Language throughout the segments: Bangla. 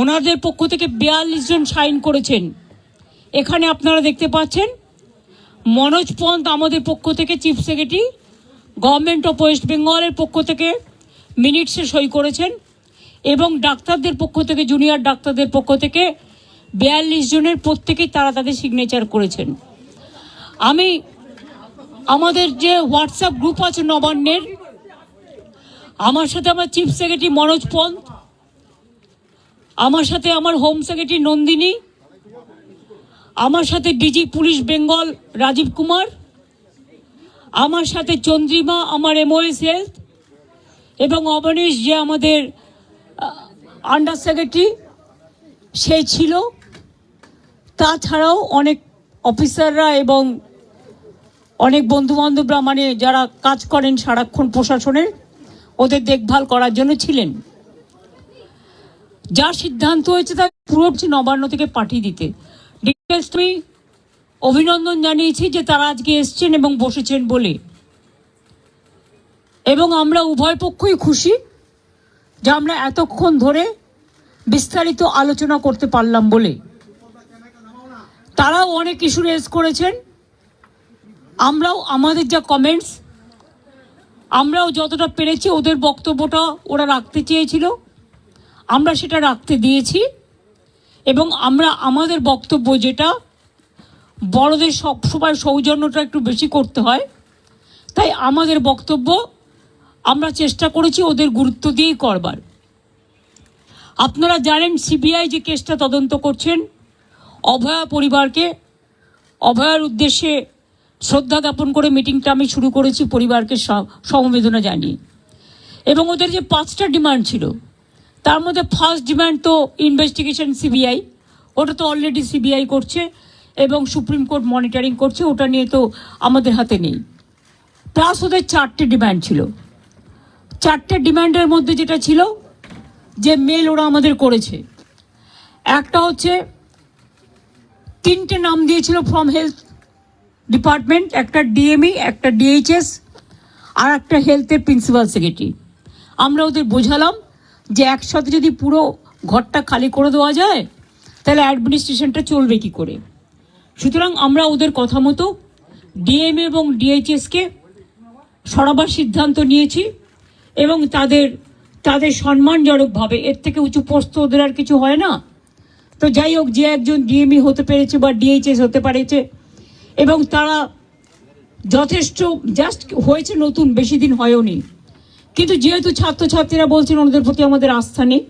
ওনাদের পক্ষ থেকে 42 জন সাইন করেছেন। এখানে আপনারা দেখতে পাচ্ছেন মনোজ পন্ত আমাদের পক্ষ থেকে chief secretary, government of West বেঙ্গলের পক্ষ থেকে মিনিটসে সই করেছেন এবং ডাক্তারদের পক্ষ থেকে, জুনিয়র ডাক্তারদের পক্ষ থেকে 42 জনের প্রত্যেকেই তারা তাদের সিগনেচার করেছেন। আমি আমাদের যে হোয়াটসঅ্যাপ গ্রুপ আছে নবান্নের, আমার সাথে আমার চিফ সেক্রেটারি মনোজ পন্ত, আমার সাথে আমার হোম সেক্রেটারি নন্দিনী, আমার সাথে ডিজি পুলিশ বেঙ্গল রাজীব কুমার, আমার সাথে চন্দ্রিমা আমার এমওএস হেলথ, এবং অবনীশ যে আমাদের আন্ডার সেক্রেটারি সে ছিল। তাছাড়াও অনেক অফিসাররা এবং অনেক বন্ধুবান্ধবরা, মানে যারা কাজ করেন সারাক্ষণ প্রশাসনের, ওদের দেখভাল করার জন্য ছিলেন। যা সিদ্ধান্ত হয়েছে তা পুরো নবান্ন থেকে পাঠিয়ে দিতে আমি অভিনন্দন জানিয়েছি যে তারা আজকে এসছেন এবং বসেছেন বলে, এবং আমরা উভয় পক্ষই খুশি যে আমরা এতক্ষণ ধরে বিস্তারিত আলোচনা করতে পারলাম বলে। তারাও অনেক ইস্যু রেজ করেছেন, আমরাও আমাদের যা কমেন্টস আমরাও যতটা পেরেছি, ওদের বক্তব্যটা ওরা রাখতে চেয়েছিল আমরা সেটা রাখতে দিয়েছি, এবং আমরা আমাদের বক্তব্য যেটা বড়দের সবসময় সৌজন্যটা একটু বেশি করতে হয়, তাই আমাদের বক্তব্য আমরা চেষ্টা করেছি ওদের গুরুত্ব দিয়েই করবার। আপনারা জানেন সিবিআই যে কেসটা তদন্ত করছেন, অভয়া পরিবারকে, অভয়ার উদ্দেশ্যে শ্রদ্ধা জ্ঞাপন করে মিটিংটা আমি শুরু করেছি পরিবারকে সমবেদনা জানিয়ে। এবং ওদের যে 5টা ডিমান্ড ছিল তার মধ্যে ফার্স্ট ডিমান্ড তো ইনভেস্টিগেশন সিবিআই, ওটা তো অলরেডি সিবিআই করছে এবং সুপ্রিম কোর্ট মনিটরিং করছে, ওটা নিয়ে তো আমাদের হাতে নেই। প্লাস ওদের 4টে ডিমান্ড ছিল। 4টে ডিমান্ডের মধ্যে যেটা ছিল যে মেল ওরা আমাদের করেছে, একটা হচ্ছে 3টে নাম দিয়েছিল ফ্রম হেলথ ডিপার্টমেন্ট, একটা ডিএমই, একটা ডিএইচএস আর একটা হেলথের প্রিন্সিপাল সেক্রেটারি। আমরা ওদের বোঝালাম যে একসাথে যদি পুরো ঘরটা খালি করে দেওয়া যায় তাহলে অ্যাডমিনিস্ট্রেশনটা চলবে কি করে। সুতরাং আমরা ওদের কথা মতো ডিএমএ এবং ডিএইচএসকে সরাবার সিদ্ধান্ত নিয়েছি, এবং তাদের সম্মানজনকভাবে, এর থেকে উঁচু পোস্ট ওদের আর কিছু হয় না, তো যাই হোক যে একজন ডিএমই হতে পেরেছে বা ডিএইচএস হতে পেরেছে, এবং তারা যথেষ্ট জাস্ট হয়েছে, নতুন বেশি দিন হয়ওনি, কিন্তু যেহেতু ছাত্রছাত্রীরা বলছেন ওদের প্রতি আমাদের আস্থা নেই,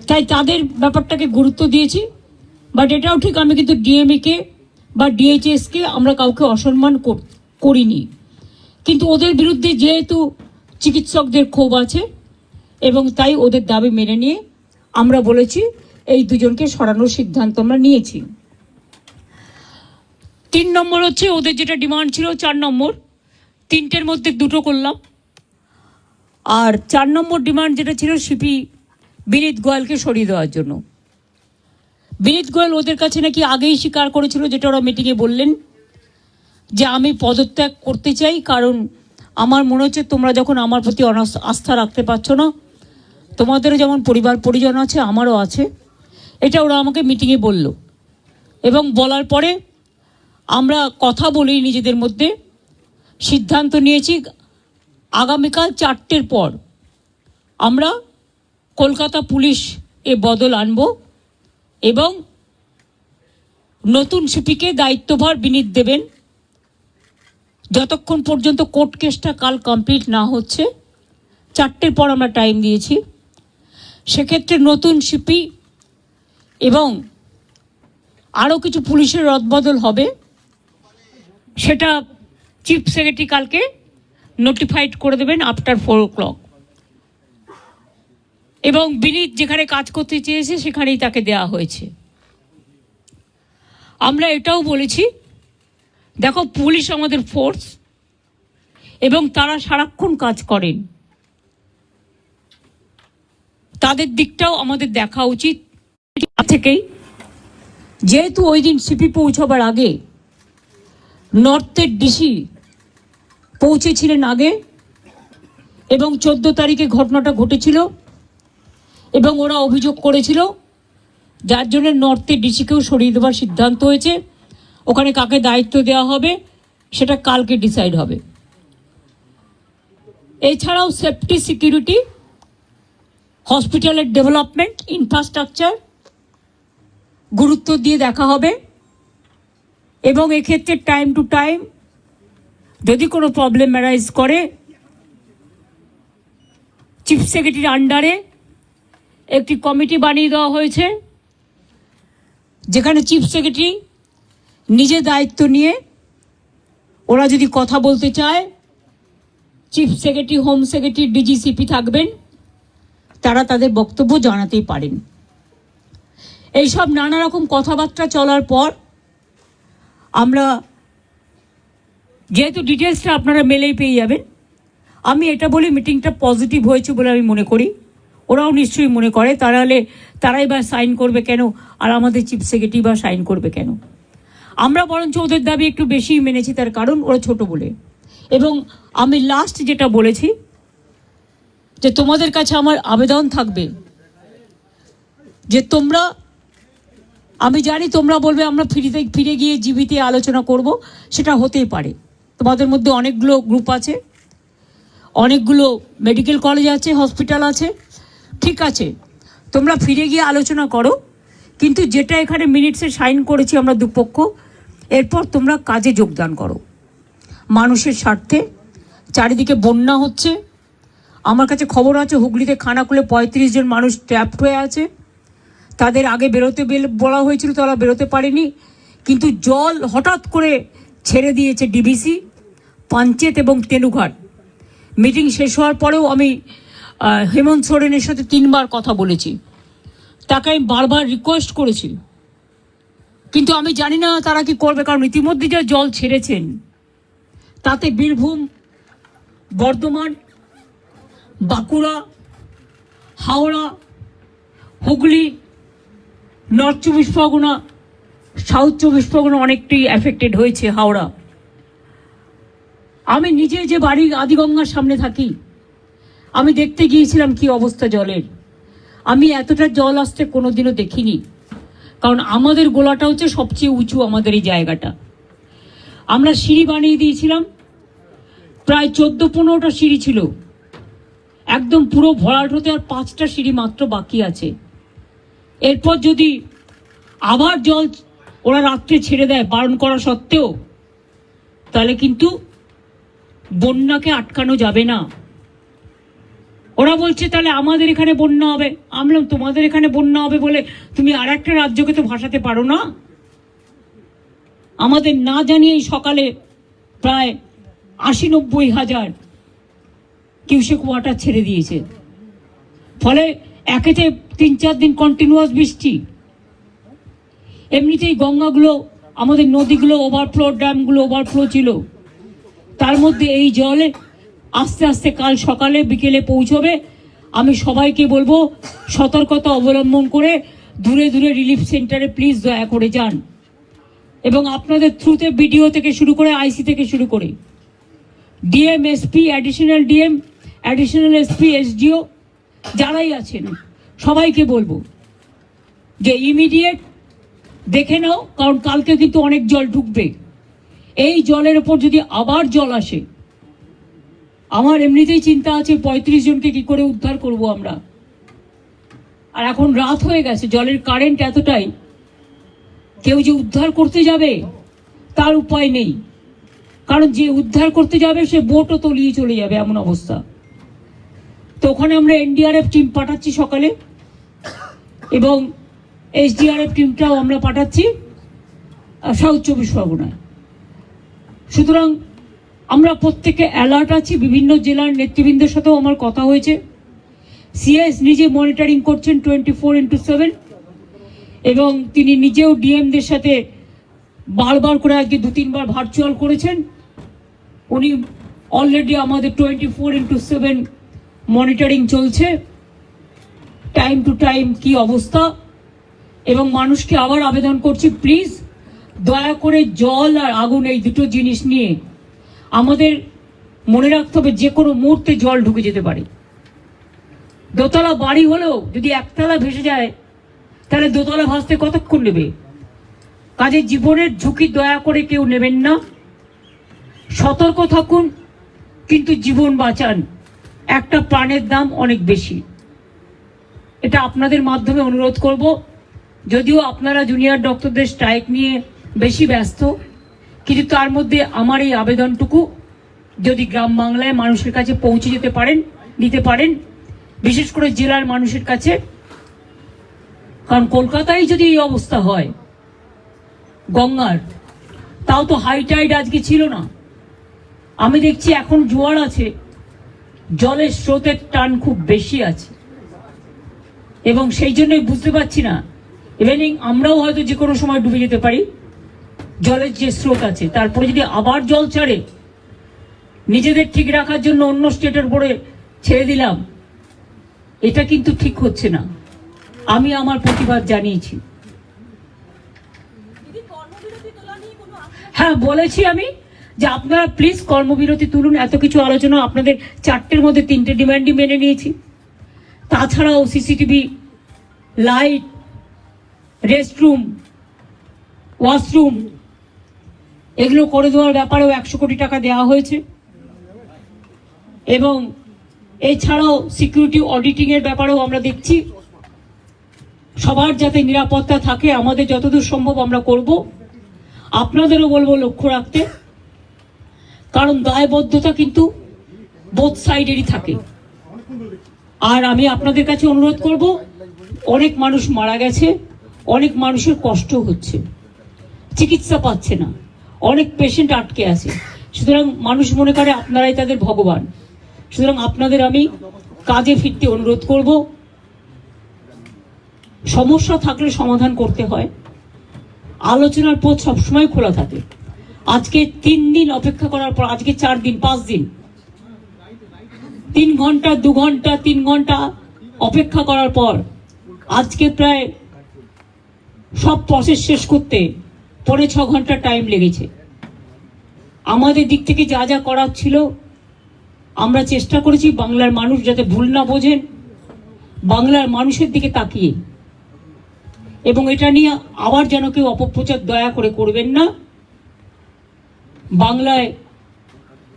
তাই তাদের ব্যাপারটাকে গুরুত্ব দিয়েছি। বাট এটাও ঠিক, আমি কিন্তু ডিএমইকে বা ডিএইচএসকে আমরা কাউকে অসম্মান করিনি, কিন্তু ওদের বিরুদ্ধে যেহেতু চিকিৎসকদের ক্ষোভ আছে এবং তাই ওদের দাবি মেনে নিয়ে আমরা বলেছি এই দুজনকে সরানোর সিদ্ধান্ত আমরা নিয়েছি। 3 নম্বর হচ্ছে ওদের যেটা ডিমান্ড ছিল 4 নম্বর, 3টের মধ্যে 2টো করলাম। আর 4 নম্বর ডিমান্ড যেটা ছিল সিপি বিনীত গোয়েলকে সরিয়ে দেওয়ার জন্য। বিনীত গোয়েল ওদের কাছে নাকি আগেই স্বীকার করেছিল, যেটা ওরা মিটিংয়ে বললেন, যে আমি পদত্যাগ করতে চাই, কারণ আমার মনে হচ্ছে তোমরা যখন আমার প্রতি আস্থা রাখতে পারছো না, তোমাদেরও যেমন পরিবার পরিজন আছে আমারও আছে, এটা ওরা আমাকে মিটিংয়ে বলল। এবং বলার পরে আমরা কথা বলি নিজেদের মধ্যে, সিদ্ধান্ত নিয়েছি আগামীকাল 4টের পর আমরা কলকাতা পুলিশ এ বদল আনব এবং নতুন সিপিকে দায়িত্বভার বিনীত দেবেন যতক্ষণ পর্যন্ত কোর্ট কেসটা কাল কমপ্লিট না হচ্ছে। 4টের পর আমরা টাইম দিয়েছি। সেক্ষেত্রে নতুন সিপি এবং আরও কিছু পুলিশের রদবদল হবে, সেটা চিফ সেক্রেটারি কালকে নোটিফাইড করে দেবেন আফটার 4 o'clock। এবং বিনীত যেখানে কাজ করতে চেয়েছে সেখানেই তাকে দেওয়া হয়েছে। আমরা এটাও বলেছি, দেখো পুলিশ আমাদের ফোর্স এবং তারা সারাক্ষণ কাজ করেন, তাদের দিকটাও আমাদের দেখা উচিত। থেকেই যেহেতু ওই দিন সিপি পৌঁছাবার আগে নর্থের ডিসি পৌঁছেছিলেন আগে, এবং 14 তারিখে ঘটনাটা ঘটেছিল, এবং ওরা অভিযোগ করেছিল যার জন্য নর্থে ডিসিকেও সরিয়ে দেওয়ার সিদ্ধান্ত হয়েছে। ওখানে কাকে দায়িত্ব দেওয়া হবে সেটা কালকে ডিসাইড হবে। এছাড়াও সেফটি, সিকিউরিটি, হসপিটালের ডেভেলপমেন্ট, ইনফ্রাস্ট্রাকচার গুরুত্ব দিয়ে দেখা হবে। এবং এক্ষেত্রে টাইম টু টাইম যদি কোনো প্রবলেম অ্যারাইজ করে চিফ সেক্রেটারির আন্ডারে একটি কমিটি বানিয়ে দেওয়া হয়েছে, যেখানে চিফ সেক্রেটারি নিজে দায়িত্ব নিয়ে ওরা যদি কথা বলতে চায়, chief secretary, home secretary, DG CP থাকবেন, তারা তাদের বক্তব্য জানাতেই পারেন। এইসব নানা রকম কথাবার্তা চলার পর আমরা, যেহেতু ডিটেলসটা আপনারা মেলেই পেয়ে যাবেন, আমি এটা বলি মিটিংটা পজিটিভ হয়েছে বলে আমি মনে করি। ওরাও নিশ্চয়ই মনে করে, তারাই বা সাইন করবে কেন, আর আমাদের চিফ সেক্রেটারি বা সাইন করবে কেন? আমরা বরঞ্চ ওদের দাবি একটু বেশি মেনেছি, তার কারণ ওরা ছোট বলে। এবং আমি লাস্ট যেটা বলেছি যে তোমাদের কাছে আমার আবেদন থাকবে যে তোমরা, আমি জানি তোমরা বলবে আমরা ফিরে গিয়ে জিবিতে আলোচনা করব, সেটা হতেই পারে। তোমাদের মধ্যে অনেকগুলো গ্রুপ আছে, অনেকগুলো মেডিকেল কলেজ আছে, হসপিটাল আছে, ঠিক আছে, তোমরা ফিরে গিয়ে আলোচনা করো। কিন্তু যেটা এখানে মিনিটসে সাইন করেছি আমরা দুপক্ষ, এরপর তোমরা কাজে যোগদান করো মানুষের স্বার্থে। চারিদিকে বন্যা হচ্ছে, আমার কাছে খবর আছে হুগলিতে খানাকুলে 35 জন মানুষ ট্র্যাপড হয়ে আছে। তাদের আগে বেরোতে বলা হয়েছিল, তারা বেরোতে পারেনি, কিন্তু জল হঠাৎ করে ছেড়ে দিয়েছে ডিভিসি, পাঞ্চেত এবং তেনুঘাট। মিটিং শেষ হওয়ার পরেও আমি হেমন্ত সোরেনের সাথে 3 বার কথা বলেছি, তাকে আমি বারবার রিকোয়েস্ট করেছি, কিন্তু আমি জানি না তারা কি করবে, কারণ ইতিমধ্যে যা জল ছেড়েছেন তাতে বীরভূম, বর্ধমান, বাঁকুড়া, হাওড়া, হুগলি, নর্থ 24 পরগনা, সাউথ 24 পরগনা অনেকটাই এফেক্টেড হয়েছে। হাওড়া, আমি নিজে যে বাড়ি আদিগঙ্গার সামনে থাকি, আমি দেখতে গিয়েছিলাম কি অবস্থা জলের। আমি এতটা জল আসতে কোনোদিনও দেখিনি, কারণ আমাদের গোলাটা হচ্ছে সবচেয়ে উঁচু, আমাদের এই জায়গাটা। আমরা সিঁড়ি বানিয়ে দিয়েছিলাম, প্রায় 14-15টা সিঁড়ি ছিল, একদম পুরো ভরাট হতে আর 5টা সিঁড়ি মাত্র বাকি আছে। এরপর যদি আবার জল ওরা রাত্রে ছেড়ে দেয় বারণ করা সত্ত্বেও, তাহলে কিন্তু বন্যাকে আটকানো যাবে না। ওরা বলছে তাহলে আমাদের এখানে বন্যা হবে। আমরা তোমাদের এখানে বন্যা হবে বলে তুমি আর একটা রাজ্যকে তো ভাসাতে পারো না। আমাদের না জানিয়েই সকালে প্রায় 80-90 হাজার কিউসেক ওয়াটার ছেড়ে দিয়েছে, ফলে একেতে 3-4 দিন কন্টিনিউয়াস বৃষ্টি। এমনিতেই গঙ্গাগুলো, আমাদের নদীগুলো ওভারফ্লো, ড্যামগুলো ওভারফ্লো ছিল, তার মধ্যে এই জলে আস্তে আস্তে কাল সকালে বিকেলে পৌঁছবে। আমি সবাইকে বলবো সতর্কতা অবলম্বন করে দূরে দূরে রিলিফ সেন্টারে প্লিজ দয়া করে যান। এবং আপনাদের থ্রুতে বিডিও থেকে শুরু করে আইসি থেকে শুরু করে DM, SP, additional DM, additional SP, SDO যারাই আছেন সবাইকে বলবো যে ইমিডিয়েট দেখে নাও, কারণ কালকে কিন্তু অনেক জল ঢুকবে। এই জলের ওপর যদি আবার জল আসে, আমার এমনিতেই চিন্তা আছে 35 জনকে কি করে উদ্ধার করব আমরা। আর এখন রাত হয়ে গেছে, জলের কারেন্ট এতটাই, কেউ যে উদ্ধার করতে যাবে তার উপায় নেই, কারণ যে উদ্ধার করতে যাবে সে বোটও তলিয়ে চলে যাবে, এমন অবস্থা। তো ওখানে আমরা এনডিআরএফ টিম পাঠাচ্ছি সকালে, এবং এসডিআরএফ টিমটাও আমরা পাঠাচ্ছি সাউথ 24 পরগনায়। সুতরাং আমরা প্রত্যেকে অ্যালার্ট আছি। বিভিন্ন জেলার নেতৃবৃন্দের সাথেও আমার কথা হয়েছে, সিএস নিজে মনিটরিং করছেন 24x7, এবং তিনি নিজেও ডিএমদের সাথে বারবার করে আজকে 2-3 বার ভার্চুয়াল করেছেন। উনি অলরেডি আমাদের 24x7 মনিটরিং চলছে, টাইম টু টাইম কি অবস্থা। এবং মানুষকে আবার আবেদন করছি, প্লিজ দয়া করে জল আর আগুন এই দুটো জিনিস নিয়ে আমাদের মনে রাখতে হবে, যে কোনো মুহূর্তে জল ঢুকে যেতে পারে। দোতলা বাড়ি হলেও যদি একতলা ভেসে যায় তাহলে দোতলা ভাসতে কতক্ষণ নেবে? কাজে জীবনের ঝুঁকি দয়া করে কেউ নেবেন না। সতর্ক থাকুন, কিন্তু জীবন বাঁচান। একটা প্রাণের দাম অনেক বেশি। এটা আপনাদের মাধ্যমে অনুরোধ করব। যদিও আপনারা জুনিয়র ডক্টরদের স্ট্রাইক নিয়ে বেশি ব্যস্ত, কিন্তু তার মধ্যে আমার এই আবেদনটুকু যদি গ্রাম বাংলায় মানুষের কাছে পৌঁছে দিতে পারেন, বিশেষ করে জেলার মানুষের কাছে। কারণ কলকাতায় যদি এই অবস্থা হয় গঙ্গার, তাও তো হাই টাইড আজকে ছিল না। আমি দেখছি এখন জোয়ার আছে, জলের স্রোতের টান খুব বেশি আছে, এবং সেই জন্যই বুঝতে পারছি না, ইভেনিং আমরাও হয়তো যে কোনো সময় ডুবে যেতে পারি। জলের যে স্রোত আছে, তারপরে যদি আবার জল ছাড়ে, নিজেদের ঠিক রাখার জন্য অন্য স্টেটের উপরে ছেড়ে দিলাম, এটা কিন্তু ঠিক হচ্ছে না। আমি আমার প্রতিবাদ জানিয়েছি। হ্যাঁ, বলেছি আমি যে আপনারা প্লিজ কর্মবিরতি তুলুন। এত কিছু আলোচনা, আপনাদের 4টের মধ্যে 3টে ডিমান্ডই মেনে নিয়েছি। তাছাড়াও সিসিটিভি, লাইট, রেস্টরুম, ওয়াশরুম এগুলো করে দেওয়ার ব্যাপারেও 100 কোটি টাকা দেওয়া হয়েছে। এবং এছাড়াও সিকিউরিটি অডিটিং এর ব্যাপারেও আমরা দেখছি। সবার যাতে নিরাপত্তা থাকে, আমাদের যতদূর সম্ভব আমরা করব। আপনাদেরও বলবো লক্ষ্য রাখতে, কারণ দায়বদ্ধতা কিন্তু বোথ সাইডেরই থাকে। আর আমি আপনাদের কাছে অনুরোধ করব, অনেক মানুষ মারা গেছে, অনেক মানুষের কষ্ট হচ্ছে, চিকিৎসা পাচ্ছে না, অনেক পেশেন্ট আটকে আছে। সুতরাং মানুষ মনে করে আপনারাই তাদের ভগবান। সুতরাং আপনাদের আমি কাজে ফিরতে অনুরোধ করব। সমস্যা থাকলে সমাধান করতে হয়, আলোচনার পথ সবসময় খোলা থাকে। আজকে 3 দিন অপেক্ষা করার পর, আজকে 4 দিন 5 দিন, 3 ঘন্টা 2 ঘন্টা 3 ঘন্টা অপেক্ষা করার পর আজকে প্রায় সব প্রসেস শেষ করতে 5.5 ঘন্টা টাইম লেগেছে। আমাদের দিক থেকে যা যা করার ছিল আমরা চেষ্টা করেছি, বাংলার মানুষ যাতে ভুল না বোঝেন, বাংলার মানুষের দিকে তাকিয়ে। এবং এটা নিয়ে আবার যেন কেউ অপপ্রচার দয়া করে করবেন না। বাংলায়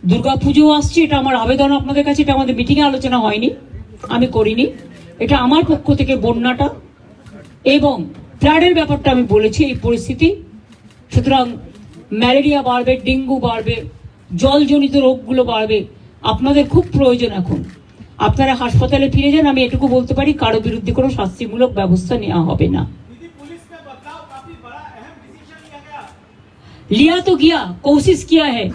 দুর্গাপুজো আসছে, এটা আমার আবেদন আপনাদের কাছে। এটা আমাদের মিটিংয়ে আলোচনা হয়নি, আমি করিনি। এটা আমার পক্ষ থেকে বন্যাটা এবং ফ্লাডের ব্যাপারটা আমি বলেছি, এই পরিস্থিতি। সুতরাং ম্যালেরিয়া বাড়বে, ডেঙ্গু বাড়বে, জলজনিত রোগগুলো বাড়বে। আপনাদের খুব প্রয়োজন এখন, আপনারা হাসপাতালে ফিরে যান। আমি এটুকু বলতে পারি, কারো বিরুদ্ধে কোনো শাস্তিমূলক ব্যবস্থা নেওয়া হবে না। लिया तो गया, कोशिश किया है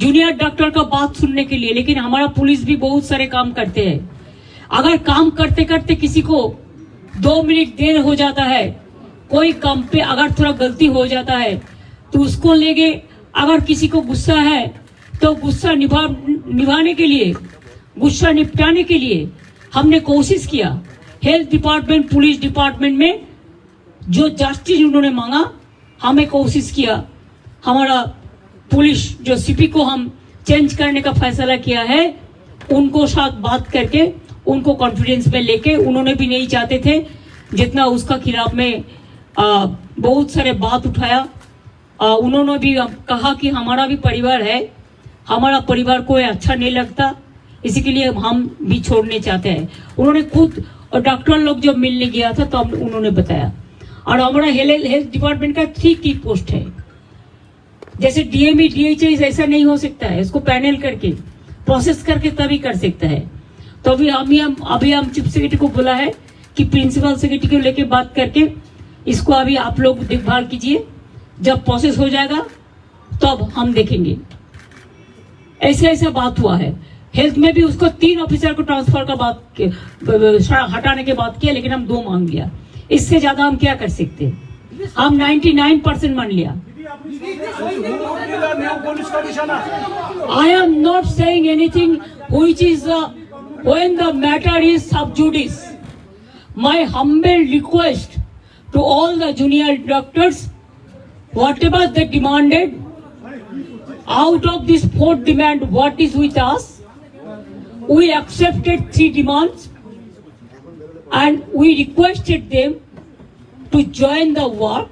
जूनियर डॉक्टर का बात सुनने के लिए, लेकिन हमारा पुलिस भी बहुत सारे काम करते हैं। अगर काम करते करते किसी को 2 मिनट देर हो जाता है, कोई काम पे अगर थोड़ा गलती हो जाता है, तो उसको लेके अगर किसी को गुस्सा है तो गुस्सा निभाने के लिए, गुस्सा निपटाने के लिए हमने कोशिश किया। हेल्थ डिपार्टमेंट, पुलिस डिपार्टमेंट में जो जस्टिस उन्होंने मांगा, हमें कोशिश किया। हमारा पुलिस जो सीपी को हम चेंज करने का फैसला किया है, उनको साथ बात करके उनको कॉन्फिडेंस में लेके, उन्होंने भी नहीं चाहते थे जितना उसका खिलाफ में बहुत सारे बात उठाया। उन्होंने भी कहा कि हमारा भी परिवार है, हमारा परिवार को अच्छा नहीं लगता, इसी के लिए हम भी छोड़ने चाहते हैं। उन्होंने खुद, और डॉक्टर लोग जब मिलने गया था तब उन्होंने बताया। और हमारा हेल्थ डिपार्टमेंट का 3 की पोस्ट है, जैसे डीएमई डीएचएस ऐसा नहीं हो सकता है, इसको पैनल करके प्रोसेस करके तभी कर सकता है। तो अभी हम चीफ सेक्रेटरी को बोला है कि प्रिंसिपल सेक्रेटरी को लेके बात करके इसको अभी आप लोग देखभाल कीजिए, जब प्रोसेस हो जाएगा तब हम देखेंगे। ऐसा बात हुआ है। हेल्थ में भी उसको 3 ऑफिसर को ट्रांसफर का बात हटाने के बात किया, लेकिन हम 2 मांग लिया। इससे ज्यादा हम क्या कर सकते हैं? हम 99% मान लिया। I am not saying anything which is when the matter is sub judice. My humble request to all the junior doctors, whatever they demanded, out of this 4th demand, what is with us, we accepted 3 demands and we requested them to join the work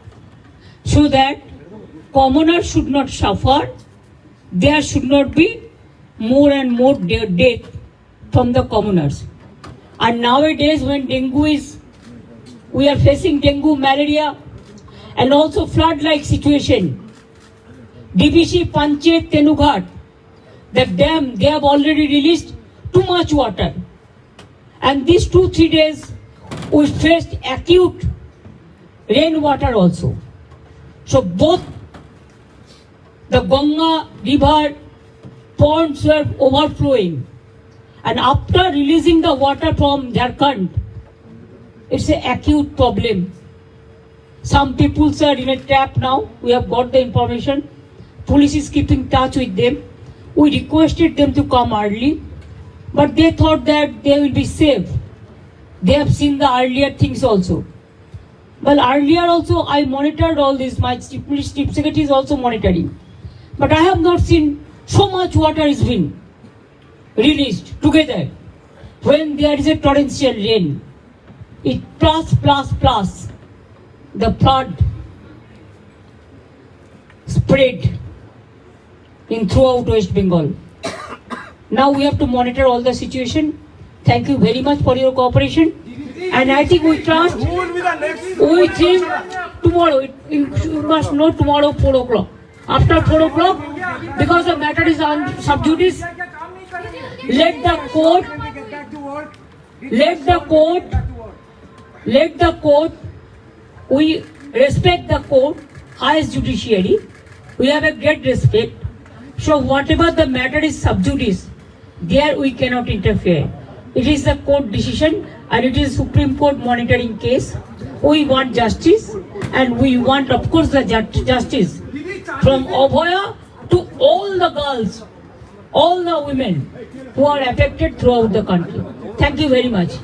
so that commoners should not suffer. There should not be more and more death from the commoners. And nowadays when we are facing dengue, malaria, and also flood-like situation. DBC Panchet Tenughat, the dam, they have already released too much water. And these 2-3 days, we faced acute rainwater also. So both the Ganga river ponds were overflowing. And after releasing the water from Jharkhand, it's an acute problem. Some people are in a trap now. We have got the information. Police is keeping touch with them. We requested them to come early, but they thought that they will be safe. They have seen the earlier things also. Well, earlier also I monitored all this. My chief secretary is also monitoring. But I have not seen so much water is being released together. When there is a torrential rain, it plus, the flood spread in throughout West Bengal. Now we have to monitor all the situation. Thank you very much for your cooperation. And I think we trust, we think tomorrow, you must know tomorrow 4 o'clock. After 4 o'clock, because the matter is on sub judice, let the court, we respect the court, highest judiciary. We have a great respect. So whatever the matter is sub judice, there we cannot interfere. It is the court decision and it is Supreme Court monitoring case. We want justice and we want, of course, the justice from Abhaya to all the girls, all the women who are affected throughout the country. Thank you very much.